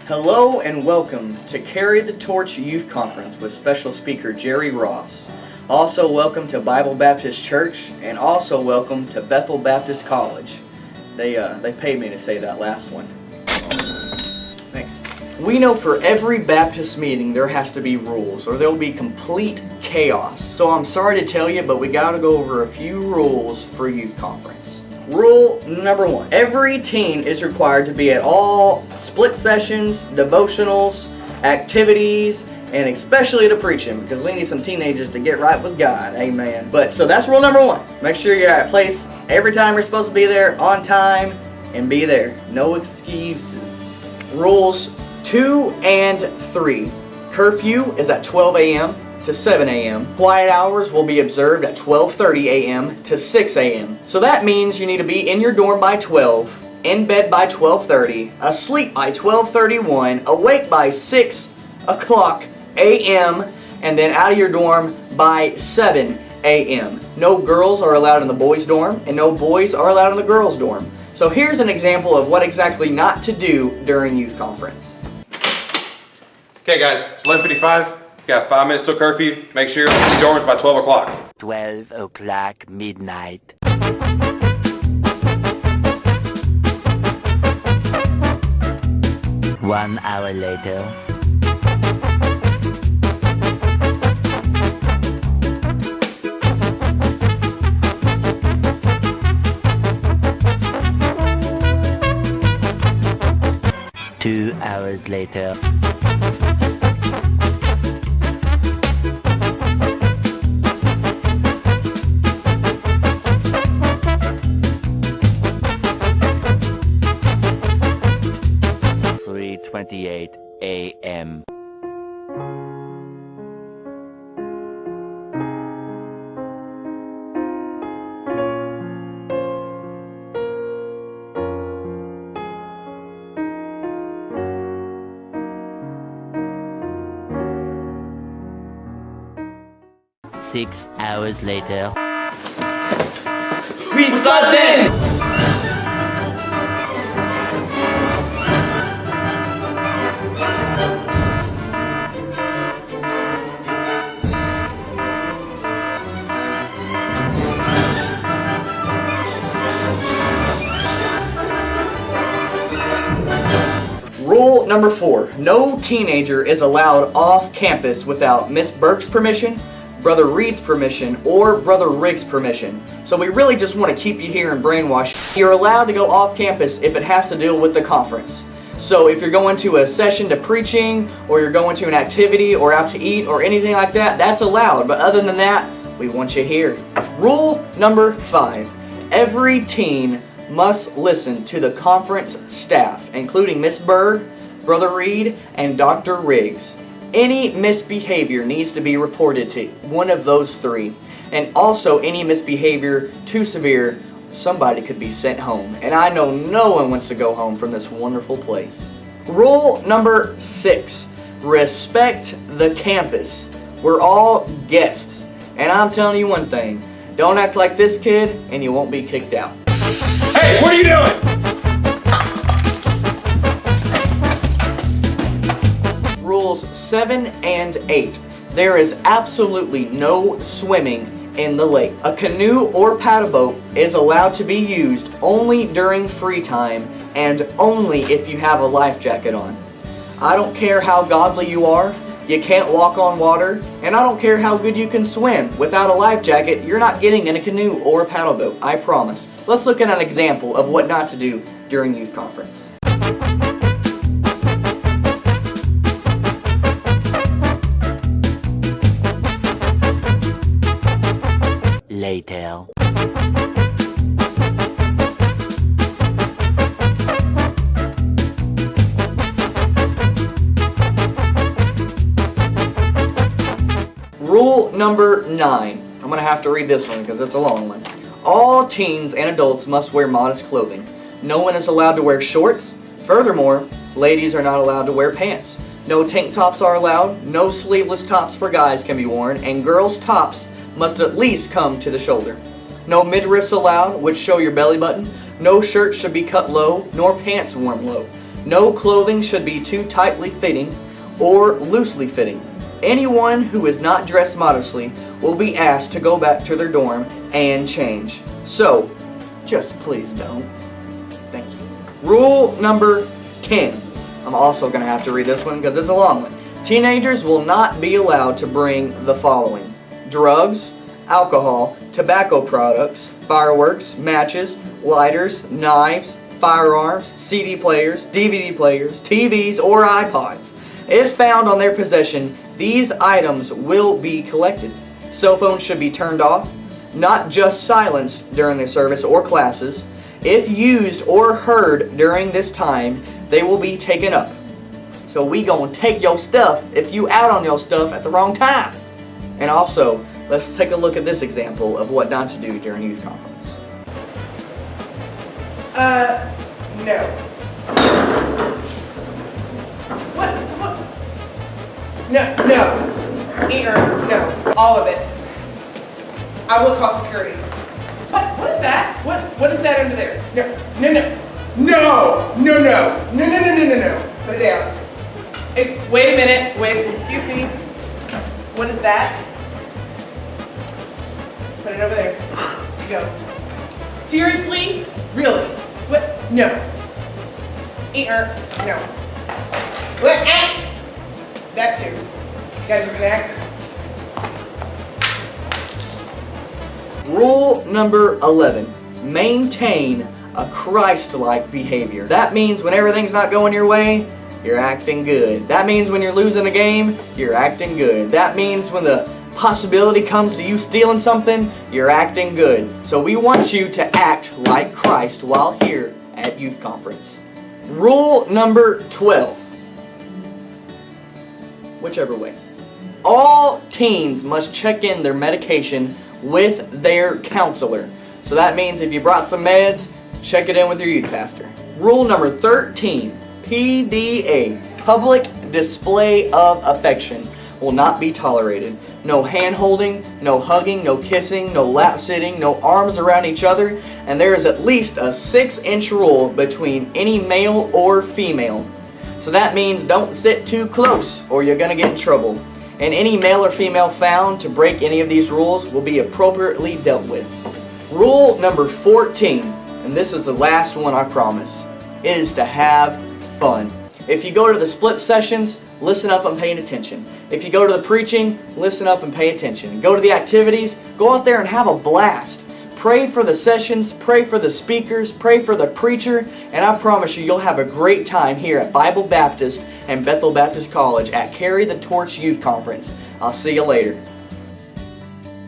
Hello and welcome to Carry the Torch Youth Conference with special speaker Jerry Ross. Also welcome to Bible Baptist Church, and also welcome to Bethel Baptist College. They paid me to say that last one. Thanks. We know for every Baptist meeting there has to be rules, or there will be complete chaos. So I'm sorry to tell you, but we got to go over a few rules for youth conference. Rule number 1. Every teen is required to be at all split sessions, devotionals, activities, and especially to preaching, because we need some teenagers to get right with God. Amen. So that's rule number 1. Make sure you're at a place every time you're supposed to be there, on time, and be there. No excuses. Rules 2 and 3. Curfew is at 12 a.m. to 7 a.m. Quiet hours will be observed at 12:30 a.m. to 6 a.m. So that means you need to be in your dorm by 12, in bed by 12:30, asleep by 12:31, awake by 6 o'clock a.m., and then out of your dorm by 7 a.m. No girls are allowed in the boys' dorm, and no boys are allowed in the girls' dorm. So here's an example of what exactly not to do during youth conference. Okay guys, it's 11:55. You got 5 minutes till curfew. Make sure you're in your dorms by 12 o'clock. 12 o'clock midnight. One hour later. Two hours later. .28 a.m. Six hours later. We started! Rule number 4. No teenager is allowed off campus without Miss Burke's permission, Brother Reed's permission, or Brother Rigg's permission. So we really just want to keep you here and brainwash. You're allowed to go off campus if it has to deal with the conference. So if you're going to a session to preaching, or you're going to an activity, or out to eat, or anything like that, that's allowed. But other than that, we want you here. Rule number 5. Every teen must listen to the conference staff, including Miss Berg, Brother Reed, and Dr. Riggs. Any misbehavior needs to be reported to one of those 3. And also any misbehavior too severe, somebody could be sent home. And I know no one wants to go home from this wonderful place. Rule number 6. Respect the campus. We're all guests. And I'm telling you one thing, don't act like this kid and you won't be kicked out. Hey, what are you doing? Rules 7 and 8. There is absolutely no swimming in the lake. A canoe or paddle boat is allowed to be used only during free time and only if you have a life jacket on. I don't care how godly you are, you can't walk on water, and I don't care how good you can swim. Without a life jacket, you're not getting in a canoe or a paddle boat, I promise. Let's look at an example of what not to do during youth conference. Later. Rule number 9. I'm going to have to read this one because it's a long one. All teens and adults must wear modest clothing. No one is allowed to wear shorts. Furthermore, ladies are not allowed to wear pants. No tank tops are allowed. No sleeveless tops for guys can be worn. And girls' tops must at least come to the shoulder. No midriffs allowed, which show your belly button. No shirt should be cut low, nor pants worn low. No clothing should be too tightly fitting or loosely fitting. Anyone who is not dressed modestly will be asked to go back to their dorm and change. So, just please don't. Thank you. Rule number 10. I'm also going to have to read this one because it's a long one. Teenagers will not be allowed to bring the following: drugs, alcohol, tobacco products, fireworks, matches, lighters, knives, firearms, CD players, DVD players, TVs, or iPods. If found on their possession, these items will be collected. Cell phones should be turned off, not just silenced during the service or classes. If used or heard during this time, they will be taken up. So we gonna take your stuff if you out on your stuff at the wrong time. And also, let's take a look at this example of what not to do during youth conference. No. What? No. No. All of it. I will call security. What is that? What is that under there? No. Put it down. Wait a minute. Wait, excuse me. What is that? Put it over there. You go. Seriously? Really? What? No. No. What? That too. You guys are next. Rule number 11. Maintain a Christ-like behavior. That means when everything's not going your way, you're acting good. That means when you're losing a game, you're acting good. That means when the possibility comes to you stealing something, you're acting good. So we want you to act like Christ while here at youth conference. Rule number 12. Whichever way. All teens must check in their medication with their counselor. So that means if you brought some meds, check it in with your youth pastor. Rule number 13. PDA, public display of affection, will not be tolerated. No hand holding, no hugging, no kissing, no lap sitting, no arms around each other, and there is at least a 6-inch rule between any male or female. So that means don't sit too close or you're going to get in trouble. And any male or female found to break any of these rules will be appropriately dealt with. Rule number 14, and this is the last one I promise, it is to have fun. If you go to the split sessions, listen up and pay attention. If you go to the preaching, listen up and pay attention. Go to the activities, go out there and have a blast. Pray for the sessions, pray for the speakers, pray for the preacher, and I promise you, you'll have a great time here at Bible Baptist and Bethel Baptist College at Carry the Torch Youth Conference. I'll see you later.